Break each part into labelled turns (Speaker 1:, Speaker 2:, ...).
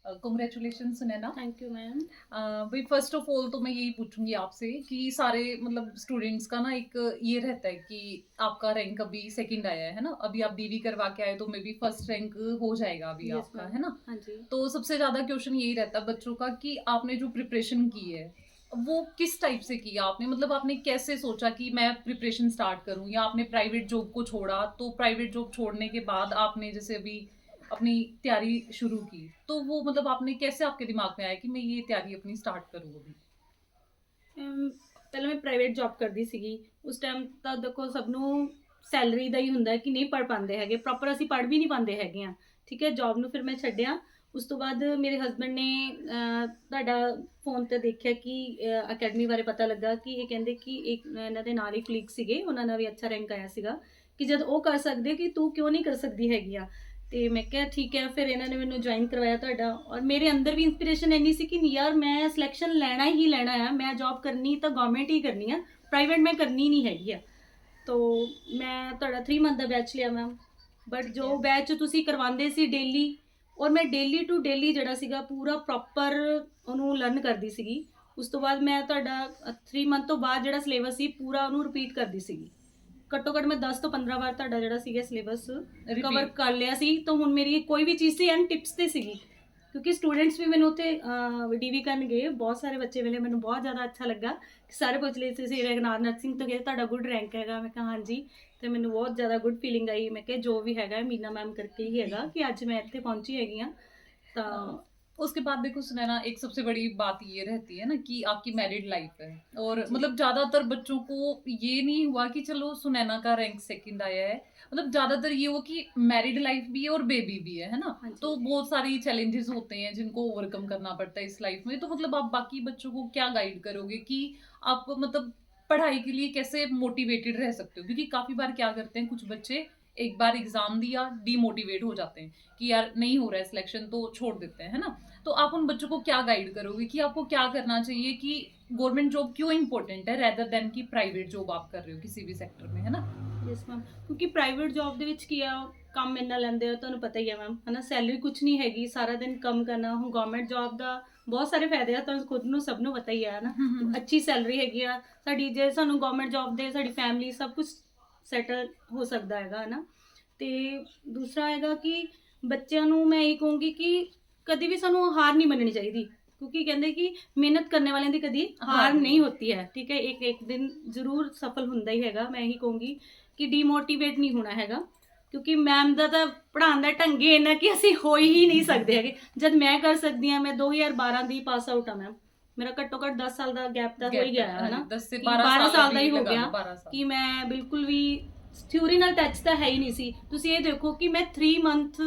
Speaker 1: Congratulation Sunaina.
Speaker 2: Thank you ma'am.
Speaker 1: भाई first of all तो मैं यही पूछूंगी आपसे कि सारे मतलब स्टूडेंट्स का ना एक ये रहता है कि आपका रैंक अभी सेकंड आया है ना, अभी आप डीवी करवा के आए तो मे बी फर्स्ट रैंक हो जाएगा अभी
Speaker 2: यस
Speaker 1: आपका,
Speaker 2: मैम।
Speaker 1: है ना।
Speaker 2: हाँ जी।
Speaker 1: तो सबसे ज्यादा क्वेश्चन यही रहता है बच्चों का कि आपने जो प्रिपरेशन की है वो किस टाइप से किया आपने, मतलब आपने कैसे सोचा कि मैं प्रिपरेशन स्टार्ट करूं, या आपने प्राइवेट जॉब को छोड़ा तो प्राइवेट जॉब छोड़ने के बाद आपने जैसे अभी अपनी तैयारी शुरू की, तो वो मतलब आपने कैसे आपके दिमाग में आया कि मैं ये तैयारी अपनी स्टार्ट करूँ अभी।
Speaker 2: ਪਹਿਲਾਂ ਮੈਂ ਪ੍ਰਾਈਵੇਟ ਜੌਬ ਕਰਦੀ ਸੀਗੀ। ਉਸ ਟਾਈਮ ਤਾਂ ਦੇਖੋ ਸਭ ਨੂੰ ਸੈਲਰੀ ਦਾ ਹੀ ਹੁੰਦਾ ਕਿ ਨਹੀਂ ਪੜ੍ਹ ਪਾਉਂਦੇ ਹੈਗੇ, ਪ੍ਰੋਪਰ ਅਸੀਂ ਪੜ੍ਹ ਵੀ ਨਹੀਂ ਪਾਉਂਦੇ ਹੈਗੇ ਆ। ਠੀਕ ਹੈ, ਜੌਬ ਨੂੰ ਫਿਰ ਮੈਂ ਛੱਡਿਆ। ਉਸ ਤੋਂ ਬਾਅਦ ਮੇਰੇ ਹਸਬੈਂਡ ਨੇ ਤੁਹਾਡਾ ਫੋਨ 'ਤੇ ਦੇਖਿਆ ਕਿ ਅਕੈਡਮੀ ਬਾਰੇ ਪਤਾ ਲੱਗਾ ਕਿ ਇਹ ਕਹਿੰਦੇ ਕਿ ਇੱਕ ਇਹਨਾਂ ਦੇ ਨਾਲ ਹੀ ਕਲੀਗ ਸੀਗੇ, ਉਹਨਾਂ ਦਾ ਵੀ ਅੱਛਾ ਰੈਂਕ ਆਇਆ ਸੀਗਾ ਕਿ ਜਦ ਉਹ ਕਰ ਸਕਦੇ ਕਿ ਤੂੰ ਕਿਉਂ ਨਹੀਂ ਕਰ ਸਕਦੀ ਹੈਗੀ ਆ। ਤੇ ਮੈਂ ਕਿਹਾ ਠੀਕ ਹੈ, ਫਿਰ ਇਹਨਾਂ ਨੇ ਮੈਨੂੰ ਜੁਆਇਨ ਕਰਵਾਇਆ ਤੁਹਾਡਾ। ਔਰ ਮੇਰੇ ਅੰਦਰ ਵੀ ਇੰਸਪੀਰੇਸ਼ਨ ਇੰਨੀ ਸੀ ਕਿ ਯਾਰ ਮੈਂ ਸਿਲੈਕਸ਼ਨ ਲੈਣਾ ਹੀ ਲੈਣਾ ਆ, ਮੈਂ ਜੌਬ ਕਰਨੀ ਤਾਂ ਗਵਰਨਮੈਂਟ ਹੀ ਕਰਨੀ ਆ, ਪ੍ਰਾਈਵੇਟ ਮੈਂ ਕਰਨੀ ਨਹੀਂ ਹੈਗੀ ਆ। ਤੋ ਮੈਂ ਤੁਹਾਡਾ 3 ਮੰਥ ਦਾ ਬੈਚ ਲਿਆ ਮੈਮ। ਬਟ
Speaker 1: ਠੀਕ
Speaker 2: ਜੋ
Speaker 1: ਹੈ।
Speaker 2: ਬੈਚ ਤੁਸੀਂ ਕਰਵਾਉਂਦੇ ਸੀ ਡੇਲੀ, ਔਰ ਮੈਂ ਡੇਲੀ ਟੂ ਡੇਲੀ ਜਿਹੜਾ ਸੀਗਾ ਪੂਰਾ ਪ੍ਰੋਪਰ ਉਹਨੂੰ ਲਰਨ ਕਰਦੀ ਸੀਗੀ। ਉਸ ਤੋਂ ਬਾਅਦ ਮੈਂ ਤੁਹਾਡਾ 3 ਮੰਥ ਤੋਂ ਬਾਅਦ ਜਿਹੜਾ ਸਿਲੇਬਸ ਸੀ ਪੂਰਾ ਉਹਨੂੰ ਰਿਪੀਟ ਕਰਦੀ ਸੀਗੀ। ਘੱਟੋ ਘੱਟ ਮੈਂ 10 ਤੋਂ 15 ਵਾਰ ਤੁਹਾਡਾ ਜਿਹੜਾ ਸੀਗਾ ਸਿਲੇਬਸ ਕਵਰ
Speaker 1: ਰਿਪੀਟ।
Speaker 2: ਕਰ ਲਿਆ ਸੀ। ਤਾਂ ਹੁਣ ਮੇਰੀ ਕੋਈ ਵੀ ਚੀਜ਼ ਸੀ ਐਂਡ ਟਿਪਸ ਤੇ ਸੀਗੀ, ਕਿਉਂਕਿ ਸਟੂਡੈਂਟਸ ਵੀ ਮੈਨੂੰ ਉੱਥੇ ਡੀਵੀ ਕਰਨ ਗਏ, ਬਹੁਤ ਸਾਰੇ ਬੱਚੇ ਵੇਲੇ ਮੈਨੂੰ ਬਹੁਤ ਜ਼ਿਆਦਾ ਅੱਛਾ ਲੱਗਾ। ਸਾਰੇ ਪੁੱਛ ਲਈ ਤੁਸੀਂ ਰਘਨਾਥ ਨਰਸਿੰਗ ਤੋਂ ਗਏ, ਤੁਹਾਡਾ ਗੁੱਡ ਰੈਂਕ ਹੈਗਾ। ਮੈਂ ਕਿਹਾ ਹਾਂਜੀ, ਤੇ ਮੈਨੂੰ ਬਹੁਤ ਜ਼ਿਆਦਾ ਗੁੱਡ ਫੀਲਿੰਗ ਆਈ। ਮੈਂ ਕਿਹਾ ਜੋ ਵੀ ਹੈਗਾ ਮੀਨਾ ਮੈਮ ਕਰਕੇ ही ਹੈਗਾ ਕਿ ਅੱਜ मैं ਇੱਥੇ पहुंची हैगी हाँ। तो
Speaker 1: उसके बाद देखो सुनैना, एक सबसे बड़ी बात ये रहती है ना कि आपकी मैरिड लाइफ है, और
Speaker 2: हाँ जी।
Speaker 1: मतलब ज्यादातर बच्चों को ये नहीं हुआ कि चलो सुनैना का रैंक सेकंड आया है, मतलब ज्यादातर ये हुआ कि मैरिड लाइफ भी है और बेबी भी है ना।
Speaker 2: हाँ जी।
Speaker 1: तो बहुत सारी चैलेंजेस होते हैं जिनको ओवरकम करना पड़ता है इस लाइफ में। तो मतलब आप बाकी बच्चों को क्या गाइड करोगे कि आप मतलब पढ़ाई के लिए कैसे मोटिवेटेड रह सकते हो, क्योंकि काफी बार क्या करते हैं कुछ बच्चे, एक बार एग्जाम दिया डीमोटिवेट हो जाते हैं कि यार नहीं हो रहा है सिलेक्शन तो छोड़ देते हैं, है ना। तो आप उन बच्चों को क्या गाइड करोगे कि आपको क्या करना चाहिए, कि गवर्नमेंट जॉब क्यों इंपॉर्टेंट है रेदर देन कि प्राइवेट जॉब आप कर रहे हो किसी भी सेक्टर में, है ना।
Speaker 2: ਯੈਸ ਮੈਮ, ਕਿਉਂਕਿ ਪ੍ਰਾਈਵੇਟ ਜੌਬ ਦੇ ਵਿੱਚ ਕੀ ਆ, ਕੰਮ ਇੰਨਾ ਲੈਂਦੇ ਆ, ਤੁਹਾਨੂੰ ਪਤਾ ਹੀ ਆ ਮੈਮ, ਹੈ ਨਾ। ਸੈਲਰੀ ਕੁਛ ਨਹੀਂ ਹੈਗੀ, ਸਾਰਾ ਦਿਨ ਕੰਮ ਕਰਨਾ। ਹੁਣ ਗਵਰਨਮੈਂਟ ਜੌਬ ਦਾ ਬਹੁਤ ਸਾਰੇ ਫਾਇਦੇ ਆ, ਤੁਹਾਨੂੰ ਖੁਦ ਨੂੰ ਸਭ ਨੂੰ ਪਤਾ ਹੀ ਆ, ਹੈ ਨਾ। ਅੱਛੀ ਸੈਲਰੀ ਹੈਗੀ ਆ ਸਾਡੀ, ਜੇ ਸਾਨੂੰ ਗਵਰਨਮੈਂਟ ਜੌਬ ਦੇ ਸਾਡੀ ਫੈਮਿਲੀ ਸਭ ਕੁਝ ਸੈਟਲ ਹੋ ਸਕਦਾ ਹੈਗਾ, ਹੈ ਨਾ। ਅਤੇ ਦੂਸਰਾ ਹੈਗਾ ਕਿ ਬੱਚਿਆਂ ਨੂੰ ਮੈਂ ਇਹ ਕਹੂੰਗੀ ਕਿ ਕਦੇ ਵੀ ਸਾਨੂੰ ਹਾਰ ਨਹੀਂ ਮੰਨਣੀ ਚਾਹੀਦੀ, ਕਿਉਂਕਿ ਕਹਿੰਦੇ ਕਿ ਮਿਹਨਤ ਕਰਨ ਵਾਲਿਆਂ ਦੀ ਕਦੀ ਹਾਰ ਨਹੀਂ ਹੋਤੀ ਹੈ। ਠੀਕ ਹੈ, ਇੱਕ ਇੱਕ ਦਿਨ ਜ਼ਰੂਰ ਸਫਲ ਹੁੰਦਾ ਹੀ ਹੈਗਾ। ਮੈਂ ਇਹੀ ਕਹੂੰਗੀ ਕਿ ਡੀਮੋਟੀਵੇਟ ਨਹੀਂ ਹੋਣਾ ਹੈਗਾ, ਕਿਉਂਕਿ ਮੈਮ ਦਾ ਤਾਂ ਪੜ੍ਹਾਉਣ ਦਾ ਢੰਗ ਹੀ ਇੰਨਾ ਕਿ ਅਸੀਂ ਹੋ ਹੀ ਨਹੀਂ ਸਕਦੇ ਹੈਗੇ। ਜਦ ਮੈਂ ਕਰ ਸਕਦੀ ਹਾਂ, ਮੈਂ 2012 ਦੀ ਪਾਸ ਆਊਟ ਆ ਮੈਮ, ਮੇਰਾ ਘੱਟੋ ਘੱਟ 10 ਸਾਲ ਦਾ ਗੈਪ ਤਾਂ ਹੋ ਹੀ ਗਿਆ ਹੈ ਨਾ।
Speaker 1: 10 से
Speaker 2: 12 ਸਾਲ ਦਾ
Speaker 1: अभी
Speaker 2: ਹੀ ਹੋ
Speaker 1: लगा
Speaker 2: ਗਿਆ
Speaker 1: लो, 12 साल।
Speaker 2: ਕਿ ਮੈਂ ਬਿਲਕੁਲ ਵੀ ਥਿਊਰੀ ਨਾਲ ਟੱਚ ਤਾਂ ਹੈ ਹੀ ਨਹੀਂ ਸੀ। ਤੁਸੀਂ ਇਹ ਦੇਖੋ ਕਿ ਮੈਂ 3 ਮੰਥ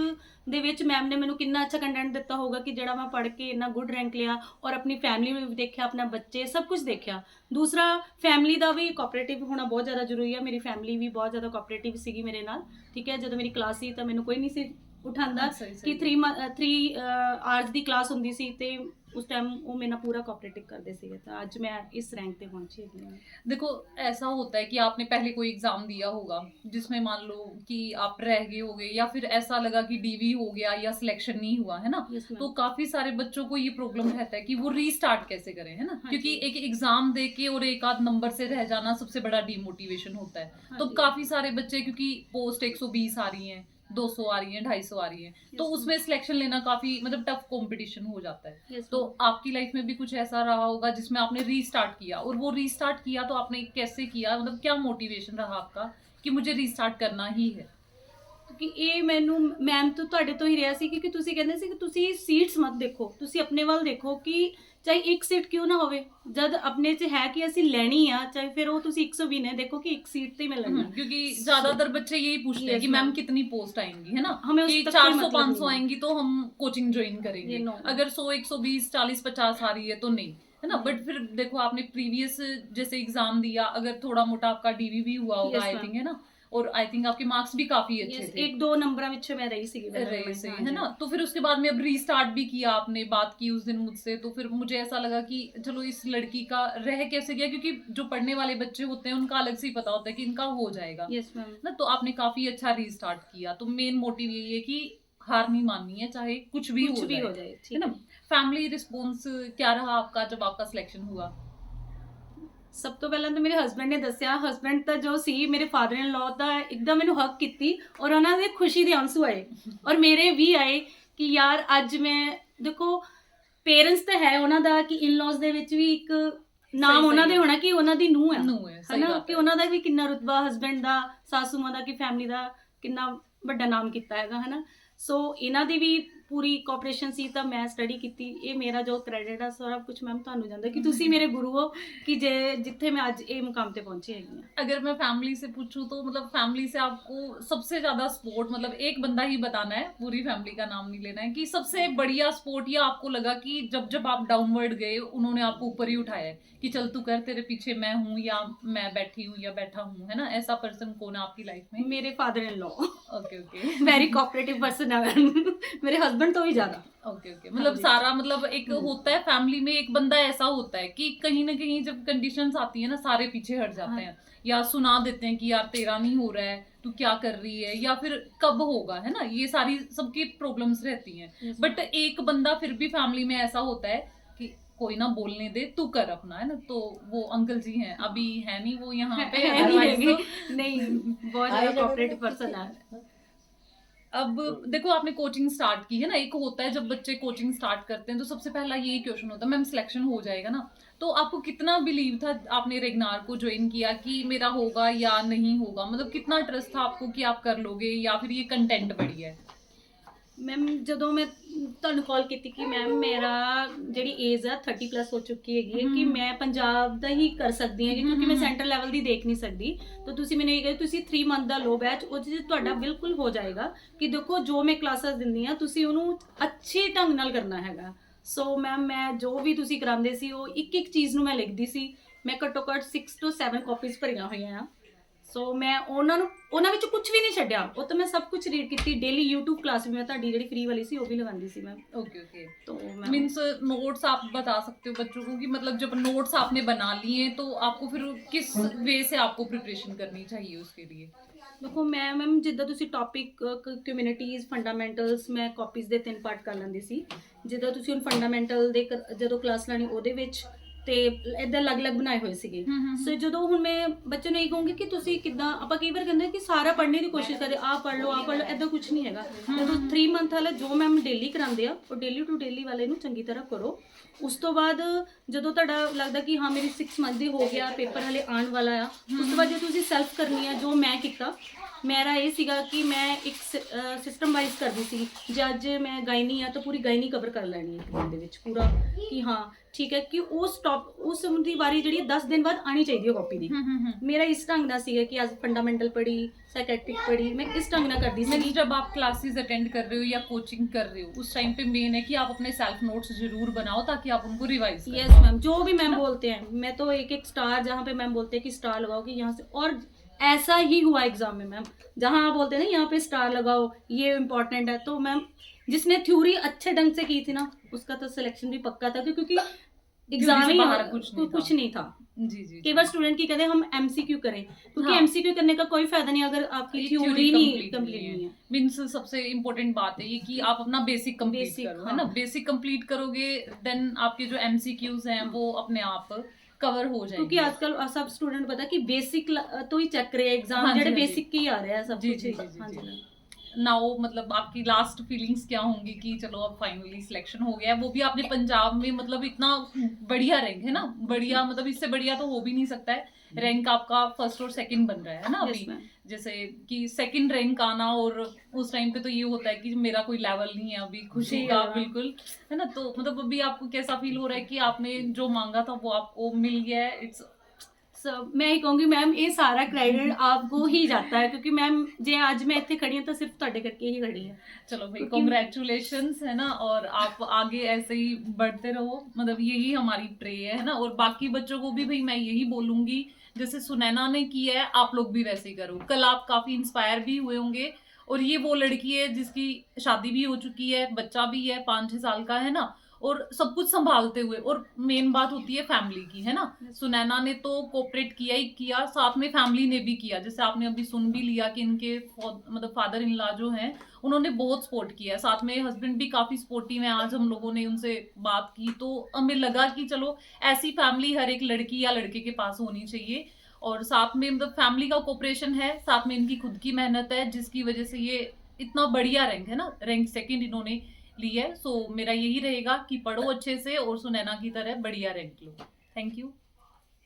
Speaker 2: ਦੇ ਵਿੱਚ ਮੈਮ ਨੇ ਮੈਨੂੰ ਕਿੰਨਾ ਅੱਛਾ ਕੰਟੈਂਟ ਦਿੱਤਾ ਹੋਊਗਾ ਕਿ ਜਿਹੜਾ ਮੈਂ ਪੜ੍ਹ ਕੇ ਇੰਨਾ ਗੁੱਡ ਰੈਂਕ ਲਿਆ, ਔਰ ਆਪਣੀ ਫੈਮਿਲੀ ਨੂੰ ਵੀ ਦੇਖਿਆ, ਆਪਣਾ ਬੱਚੇ ਸਭ ਕੁਝ ਦੇਖਿਆ। ਦੂਸਰਾ ਫੈਮਿਲੀ ਦਾ ਵੀ ਕੋਆਪਰੇਟਿਵ ਹੋਣਾ ਬਹੁਤ ਜ਼ਿਆਦਾ ਜ਼ਰੂਰੀ ਹੈ। ਮੇਰੀ ਫੈਮਿਲੀ ਵੀ ਬਹੁਤ ਜ਼ਿਆਦਾ ਕੋਆਪਰੇਟਿਵ ਸੀਗੀ ਮੇਰੇ ਨਾਲ। ਠੀਕ ਹੈ, ਜਦੋਂ ਮੇਰੀ ਕਲਾਸ ਸੀ ਤਾਂ ਮੈਨੂੰ ਕੋਈ ਨਹੀਂ ਸੀ ਉਠਾਉਂਦਾ ਕਿ 3 ਆਵਰਸ ਦੀ ਕਲਾਸ ਹੁੰਦੀ ਸੀ, ਤੇ उस टाइम वो मेरा पूरा कोऑपरेटिव करते थे। तो आज मैं इस रैंक पे पहुंची हूँ।
Speaker 1: देखो ऐसा होता है कि आपने पहले कोई एग्जाम दिया होगा जिसमें मान लो कि आप रह गए होगे, या फिर ऐसा लगा कि डीवी हो गया या सिलेक्शन नहीं हुआ, है ना।
Speaker 2: Yes,
Speaker 1: तो काफी सारे बच्चों को ये प्रॉब्लम रहता है कि वो रीस्टार्ट कैसे करें, है ना।
Speaker 2: हाँ
Speaker 1: क्योंकि
Speaker 2: जी।
Speaker 1: एक एग्जाम दे के और एक आध नंबर से रह जाना सबसे बड़ा डिमोटिवेशन होता है।
Speaker 2: हाँ
Speaker 1: तो
Speaker 2: जी।
Speaker 1: काफी सारे बच्चे, क्योंकि पोस्ट 120 आ रही है, 200 आ रही है, 250 आ रही है, तो
Speaker 2: Yes,
Speaker 1: उसमें सिलेक्शन लेना काफी मतलब टफ कंपटीशन हो जाता है।
Speaker 2: Yes,
Speaker 1: तो
Speaker 2: ma'am।
Speaker 1: आपकी लाइफ में भी कुछ ऐसा रहा होगा जिसमें आपने रीस्टार्ट किया, और वो रीस्टार्ट किया तो आपने कैसे किया, मतलब क्या मोटिवेशन रहा आपका कि मुझे रीस्टार्ट करना ही है।
Speaker 2: ਕਿਉਂਕਿ ਇਹ ਮੈਨੂੰ ਮੈਮ ਤੋਂ ਤੁਹਾਡੇ ਤੋਂ ਹੀ ਰਿਹਾ ਸੀ, ਕਿਉਂਕਿ ਤੁਸੀਂ ਕਹਿੰਦੇ ਸੀ ਕਿ ਤੁਸੀਂ ਸੀਟਸ ਮਤ ਦੇਖੋ, ਤੁਸੀਂ ਆਪਣੇ ਵੱਲ ਦੇਖੋ ਕਿ ਚਾਹੇ ਇੱਕ ਸੀਟ ਕਿਉਂ ਨਾ ਹੋਵੇ, ਜਦ ਆਪਣੇ 'ਚ ਹੈ ਕਿ ਅਸੀਂ ਲੈਣੀ ਆ, ਚਾਹੇ ਫਿਰ ਉਹ ਤੁਸੀਂ 120 ਨੇ देखो कि एक सीट तो ही मैं लेना।
Speaker 1: क्योंकि ज्यादातर बच्चे यही पूछते हैं
Speaker 2: Yes,
Speaker 1: कि मैम
Speaker 2: ma'am।
Speaker 1: कितनी पोस्ट आएंगी, है ना,
Speaker 2: हमें उस
Speaker 1: कि
Speaker 2: तक कोई
Speaker 1: 400
Speaker 2: मतलब
Speaker 1: 500
Speaker 2: नहीं है।
Speaker 1: आएंगी तो हम कोचिंग ज्वाइन करेंगे,
Speaker 2: ये no।
Speaker 1: अगर 100 120 40 50 आ रही है तो नहीं, है ना।
Speaker 2: नहीं।
Speaker 1: बट फिर देखो आपने प्रीवियस जैसे एग्जाम दिया, अगर थोड़ा मोटा आपका डीवी भी हुआ होगा
Speaker 2: Yes,
Speaker 1: आई
Speaker 2: ma'am।
Speaker 1: थिंक, है ना, और आई थिंक आपके मार्क्स भी काफी अच्छे
Speaker 2: यस,
Speaker 1: थे।
Speaker 2: 1-2 नंबਰਾਂ ਵਿੱਚ मैं रही ਸੀਗੀ
Speaker 1: रहे से,
Speaker 2: हाँ
Speaker 1: है
Speaker 2: जी।
Speaker 1: ना। तो फिर उसके बाद में अब रीस्टार्ट भी किया आपने, बात की उस दिन मुझसे, तो फिर मुझे ऐसा लगा कि चलो इस लड़की का रह कैसे गया, क्योंकि जो पढ़ने वाले बच्चे होते हैं उनका अलग से ही पता होता है कि इनका हो जाएगा,
Speaker 2: यस मैम।
Speaker 1: ना। तो आपने काफी अच्छा रीस्टार्ट किया। तो मेन मोटिव यही है कि हार नहीं माननी है, चाहे कुछ भी
Speaker 2: कुछ
Speaker 1: हो
Speaker 2: भी
Speaker 1: जाए,
Speaker 2: हो जाए,
Speaker 1: है
Speaker 2: ठीक
Speaker 1: ना?
Speaker 2: है।
Speaker 1: फैमिली रिस्पॉन्स क्या रहा आपका जब आपका सिलेक्शन हुआ?
Speaker 2: ਸਭ ਤੋਂ ਪਹਿਲਾਂ ਤਾਂ ਮੇਰੇ ਹਸਬੰਡ ਨੇ ਦੱਸਿਆ, ਹਸਬੰਡ ਤਾਂ ਜੋ ਸੀ ਮੇਰੇ ਫਾਦਰ ਇਨ ਲਾਅ ਦਾ ਇੱਕਦਮ ਮੈਨੂੰ ਹੱਗ ਕੀਤੀ ਔਰ ਉਹਨਾਂ ਦੇ ਖੁਸ਼ੀ ਦੇ ਆਂਸੂ ਆਏ ਔਰ ਮੇਰੇ ਵੀ ਆਏ ਕਿ ਯਾਰ ਅੱਜ ਮੈਂ ਦੇਖੋ ਪੇਰੈਂਟਸ ਤਾਂ ਹੈ ਉਹਨਾਂ ਦਾ ਕਿ ਇਨ ਲਾਜ਼ ਦੇ ਵਿੱਚ ਵੀ ਇੱਕ ਨਾਮ
Speaker 1: ਸਹੀ
Speaker 2: ਉਹਨਾਂ
Speaker 1: ਸਹੀ
Speaker 2: ਦੇ
Speaker 1: ਹੈ,
Speaker 2: ਹੋਣਾ ਕਿ ਉਹਨਾਂ ਦੀ ਨੂੰਹ ਹੈ
Speaker 1: ਨੂੰ ਹੈ, ਸਹੀ
Speaker 2: ਹਨਾ,
Speaker 1: ਬਾਤ
Speaker 2: ਕਿ
Speaker 1: ਹੈ।
Speaker 2: ਉਹਨਾਂ ਦਾ ਵੀ ਕਿੰਨਾ ਰੁਤਬਾ, ਹਸਬੰਡ ਦਾ, ਸਾਸੂ ਮਾਂ ਦਾ, ਕਿ ਫੈਮਿਲੀ ਦਾ ਕਿੰਨਾ ਵੱਡਾ ਨਾਮ ਕੀਤਾ ਹੈਗਾ ਹਨਾ। ਸੋ ਇਹਨਾਂ ਦੀ ਵੀ ਪੂਰੀ ਕੋਆਪਰੇਸ਼ਨ ਸੀ ਤਾਂ ਮੈਂ ਸਟੱਡੀ ਕੀਤੀ। ਇਹ ਮੇਰਾ ਜੋ ਕ੍ਰੈਡਿਟ ਆ ਸਾਰਾ ਕੁਝ ਮੈਮ ਤੁਹਾਨੂੰ ਜਾਂਦਾ ਕਿ ਤੁਸੀਂ ਮੇਰੇ ਗੁਰੂ ਹੋ कि जे जिथे मैं आज ये मुकाम पे पहुंची हैगी हूं।
Speaker 1: अगर मैं फैमिली से पूछूं तो मतलब फैमिली से आपको सबसे ज्यादा सपोर्ट, मतलब एक बंदा ही बताना है, पूरी फैमिली का नाम नहीं लेना है, कि सबसे बढ़िया सपोर्ट या आपको लगा कि जब जब आप डाउनवर्ड गए उन्होंने आपको ऊपर ही उठाया है कि चल तू कर, तेरे पीछे मैं हूँ या मैं बैठी हूँ या बैठा हूँ, है ना? ऐसा पर्सन कौन है आपकी लाइफ में?
Speaker 2: मेरे father in law
Speaker 1: okay okay
Speaker 2: very cooperative person है मैम, मेरे हस्बैंड तो ही ज्यादा।
Speaker 1: ओके ओके, मतलब
Speaker 2: जी।
Speaker 1: सारा, मतलब एक होता है फैमिली में एक बंदा ऐसा होता है कि कहीं ना कहीं जब कंडीशंस आती है ना, सारे पीछे हट जाते हैं या सुना देते हैं कि यार तेरा नहीं हो रहा है, तू क्या कर रही है, या फिर कब होगा, है ना? ये सारी सबकी प्रॉब्लम्स रहती हैं। बट एक बंदा फिर भी फैमिली में ऐसा होता है कि कोई ना बोलने दे, तू कर अपना, है ना? तो वो अंकल जी हैं, अभी है नहीं वो यहाँ पे,
Speaker 2: है नहीं
Speaker 1: otherwise
Speaker 2: हैगी,
Speaker 1: तो
Speaker 2: नहीं बहुत ज्यादा कोऑपरेटिव पर्सन है।
Speaker 1: अब देखो आपने कोचिंग स्टार्ट की है ना, एक होता है जब बच्चे कोचिंग स्टार्ट करते हैं तो सबसे पहला यही क्वेश्चन होता है, मैम सिलेक्शन हो जाएगा ना? तो आपको कितना बिलीव था, आपने रेगनार को ज्वाइन किया, कि मेरा होगा या नहीं होगा? मतलब कितना ट्रस्ट था आपको कि आप कर लोगे, या फिर ये कंटेंट बढ़िया है?
Speaker 2: ਮੈਮ ਜਦੋਂ ਮੈਂ ਤੁਹਾਨੂੰ ਕਾਲ ਕੀਤੀ ਕਿ ਮੈਮ ਮੇਰਾ ਜਿਹੜੀ ਏਜ ਆ 30 ਪਲੱਸ ਹੋ ਚੁੱਕੀ ਹੈਗੀ ਹੈ ਕਿ ਮੈਂ ਪੰਜਾਬ ਦਾ ਹੀ ਕਰ ਸਕਦੀ ਹਾਂ ਕਿਉਂਕਿ ਮੈਂ ਸੈਂਟਰ ਲੈਵਲ ਦੀ ਦੇਖ ਨਹੀਂ ਸਕਦੀ, ਤਾਂ ਤੁਸੀਂ ਮੈਨੂੰ ਇਹ ਕਹੇ ਤੁਸੀਂ 3 ਮੰਥ ਦਾ ਲੋ ਬੈਚ ਉਹ 'ਚ ਤੁਹਾਡਾ ਬਿਲਕੁਲ ਹੋ ਜਾਏਗਾ ਕਿ ਦੇਖੋ ਜੋ ਮੈਂ ਕਲਾਸਾਂ ਦਿੰਦੀ ਹਾਂ ਤੁਸੀਂ ਉਹਨੂੰ ਅੱਛੇ ਢੰਗ ਨਾਲ ਕਰਨਾ ਹੈਗਾ। ਸੋ ਮੈਮ ਮੈਂ ਜੋ ਵੀ ਤੁਸੀਂ ਕਰਾਉਂਦੇ ਸੀ ਉਹ ਇੱਕ ਇੱਕ ਚੀਜ਼ ਨੂੰ ਮੈਂ ਲਿਖਦੀ ਸੀ। ਮੈਂ ਘੱਟੋ ਘੱਟ 6 ਤੋਂ 7 ਕਾਪੀਜ਼ ਭਰੀਆਂ ਹੋਈਆਂ ਆ। ਸੋ ਮੈਂ ਉਹਨਾਂ ਵਿੱਚ ਕੁਝ ਵੀ ਨਹੀਂ ਛੱਡਿਆ, ਉਹ ਤਾਂ ਮੈਂ ਸਭ ਕੁਝ ਰੀਡ ਕੀਤੀ। ਡੇਲੀ YouTube ਕਲਾਸ ਵੀ ਮੈਂ ਤੁਹਾਡੀ ਜਿਹੜੀ फ्री वाली सी वो भी लगाती सी मैम।
Speaker 1: ओके ओके,
Speaker 2: तो मैं
Speaker 1: मीन्स नोट्स आप बता सकते हो बच्चों को कि मतलब जब नोट्स आपने बना लिए तो आपको फिर किस वे से आपको प्रिपरेशन करनी चाहिए उसके लिए?
Speaker 2: देखो मैं मैम जिद्दां तुसी टॉपिक कम्युनिटीज़ फंडामेंटल्स मैं कॉपीज़ ਦੇ 3 ਪਾਰਟ ਕਰ ਲੈਂਦੀ ਸੀ। ਜਿੱਦਾਂ ਤੁਸੀਂ ਹੁਣ ਫੰਡਾਮੈਂਟਲ ਦੇ ਜਦੋਂ ਕਲਾਸ ਲੈਣੀ ਉਹਦੇ ਵਿੱਚ ਤੇ ਇਦਾਂ ਅਲੱਗ-ਅਲੱਗ ਬਣਾਏ ਹੋਏ ਸੀਗੇ। ਸੋ ਜਦੋਂ ਹੁਣ ਮੈਂ ਬੱਚੇ ਨੂੰ ਇਹ ਕਹੂੰਗੀ ਕਿ ਤੁਸੀਂ ਕਿੱਦਾਂ, ਆਪਾਂ ਕਈ ਵਾਰ ਕਹਿੰਦੇ ਕਿ ਸਾਰਾ ਪੜ੍ਹਨੇ ਦੀ ਕੋਸ਼ਿਸ਼ ਕਰਦੇ, ਆਹ ਪੜ੍ਹ ਲਓ ਇਦਾਂ ਕੁਝ ਨਹੀਂ ਹੈਗਾ। ਜਦੋਂ 3 ਮੰਥ ਵਾਲਾ ਜੋ ਮੈਮ ਡੇਲੀ ਕਰਾਉਂਦੇ ਆ ਉਹ ਡੇਲੀ ਟੂ ਡੇਲੀ ਵਾਲੇ ਨੂੰ ਚੰਗੀ ਤਰ੍ਹਾਂ ਕਰੋ। ਉਸ ਤੋਂ ਬਾਅਦ ਜਦੋਂ ਤੁਹਾਡਾ ਲੱਗਦਾ ਕਿ ਹਾਂ ਮੇਰੀ 6 ਮੰਥ ਦੀ ਹੋ ਗਿਆ, ਪੇਪਰ ਹਲੇ ਆਉਣ ਵਾਲਾ ਆ, ਉਸ ਤੋਂ ਬਾਅਦ ਜੇ ਤੁਸੀਂ ਸੈਲਫ ਕਰਨੀ ਆ ਜੋ ਮੈਂ ਕੀਤਾ, ਮੇਰਾ ਇਹ ਸੀਗਾ ਕਿ ਮੈਂ ਇੱਕ ਸਿਸਟਮ ਵਾਈਜ਼ ਕਰਦੀ ਸੀ। ਜੇ ਅੱਜ ਮੈਂ ਗਾਇਨੀ ਆ ਤਾਂ ਪੂਰੀ ਗਾਇਨੀ ਕਵਰ ਕਰ ਲੈਣੀ ਹੈ ਇੱਕ ਦਿਨ ਦੇ ਵਿੱਚ ਪੂਰਾ, ਕਿ ਹਾਂ ਠੀਕ ਹੈ ਕਿ ਉਸ ਦੀ ਵਾਰੀ ਜਿਹੜੀ 10 ਦਿਨ ਬਾਅਦ ਆਣੀ ਚਾਹੀਦੀ ਹੈ ਕਾਪੀ ਦੀ। ਮੇਰਾ ਇਸ ਢੰਗ ਨਾਲ ਸੀਗਾ ਕਿ ਅੱਜ ਫੰਡਾਮੈਂਟਲ ਪੜ੍ਹੀ, ਸਾਈਕੈਟ੍ਰਿਕ पढ़ी, मैं इस ढंग ना करती
Speaker 1: सी। जब आप क्लासेस अटेंड कर रहे हो या कोचिंग कर रहे हो उस टाइम पे मेन है कि आप अपने सेल्फ नोट्स जरूर बनाओ ताकि आप उनको रिवाइज करें।
Speaker 2: यस मैम, जो भी मैम बोलते हैं मैं तो एक एक स्टार, जहाँ पे मैम बोलते हैं कि स्टार लगाओ कि यहाँ से, और ऐसा ही हुआ एग्जाम में मैम। जहाँ आप बोलते हैं ना यहाँ पे स्टार लगाओ ये इम्पोर्टेंट है, तो मैम जिसने थ्योरी अच्छे ढंग से की थी ना उसका तो सिलेक्शन भी पक्का था क्योंकि एग्जाम ही कुछ नहीं था।
Speaker 1: जी जी,
Speaker 2: कई बार स्टूडेंट की कहते हैं हम एमसीक्यू करें, क्योंकि
Speaker 1: हाँ।
Speaker 2: एमसीक्यू करने का कोई फायदा नहीं अगर आपकी थ्योरी नहीं कंप्लीट नहीं है।
Speaker 1: मींस सबसे इम्पोर्टेंट बात है ये कि आप अपना बेसिक कंप्लीट करो, है ना? बेसिक कंप्लीट करोगे देन आपके जो एमसीक्यूज हैं वो अपने आप कवर हो जाएंगे।
Speaker 2: क्योंकि आजकल सब स्टूडेंट पता है कि बेसिक तो ही चेक रहे एग्जाम जेडे बेसिक के ही आ रहे हैं सब कुछ। हाँ जी
Speaker 1: नाउ मतलब आपकी लास्ट फीलिंग्स क्या होंगी कि चलो अब फाइनली सिलेक्शन हो गया है, वो भी आपने पंजाब में, मतलब इतना बढ़िया रैंक है ना, बढ़िया, मतलब इससे बढ़िया तो हो भी नहीं सकता है। रैंक आपका फर्स्ट और सेकंड बन रहा है ना अभी। जैसे कि सेकंड रैंक आना, और उस टाइम पे तो ये होता है कि मेरा कोई लेवल नहीं है अभी, खुशी का बिल्कुल, है ना? तो मतलब अभी आपको कैसा फील हो रहा है कि आपने जो मांगा था वो आपको मिल गया है? इट्स
Speaker 2: सब मैं ही कहूँगी मैम ये सारा क्रेडिट आपको ही जाता है, क्योंकि मैम जे आज मैं इतने खड़ी हूँ तो सिर्फ ਤੁਹਾਡੇ करके ही खड़ी है।
Speaker 1: चलो भाई कॉन्ग्रेचुलेशंस, है ना? और आप आगे ऐसे ही बढ़ते रहो, मतलब यही हमारी प्रे है ना? और बाकी बच्चों को भी भाई मैं यही बोलूँगी, जैसे सुनैना ने किया है आप लोग भी वैसे ही करो। कल आप काफ़ी इंस्पायर भी हुए होंगे, और ये वो लड़की है जिसकी शादी भी हो चुकी है, बच्चा भी है 5-6 साल का, है ना? और सब कुछ संभालते हुए, और मेन बात होती है फैमिली की, है ना? सुनैना ने तो कोऑपरेट किया ही किया, साथ में फैमिली ने भी किया। जैसे आपने अभी सुन भी लिया कि इनके मतलब फादर इन लॉ जो हैं, उन्होंने बहुत सपोर्ट किया है। साथ में हस्बैंड भी काफ़ी सपोर्टिव हैं। आज हम लोगों ने उनसे बात की तो हमें लगा कि चलो ऐसी फैमिली हर एक लड़की या लड़के के पास होनी चाहिए। और साथ में मतलब फैमिली का कोऑपरेशन है, साथ में इनकी खुद की मेहनत है, जिसकी वजह से ये इतना बढ़िया रैंक है ना, रैंक सेकंड इन्होंने ली है। सो मेरा यही रहेगा कि पढ़ो अच्छे से और सुनैना की तरह बढ़िया रैंक लो। Thank you.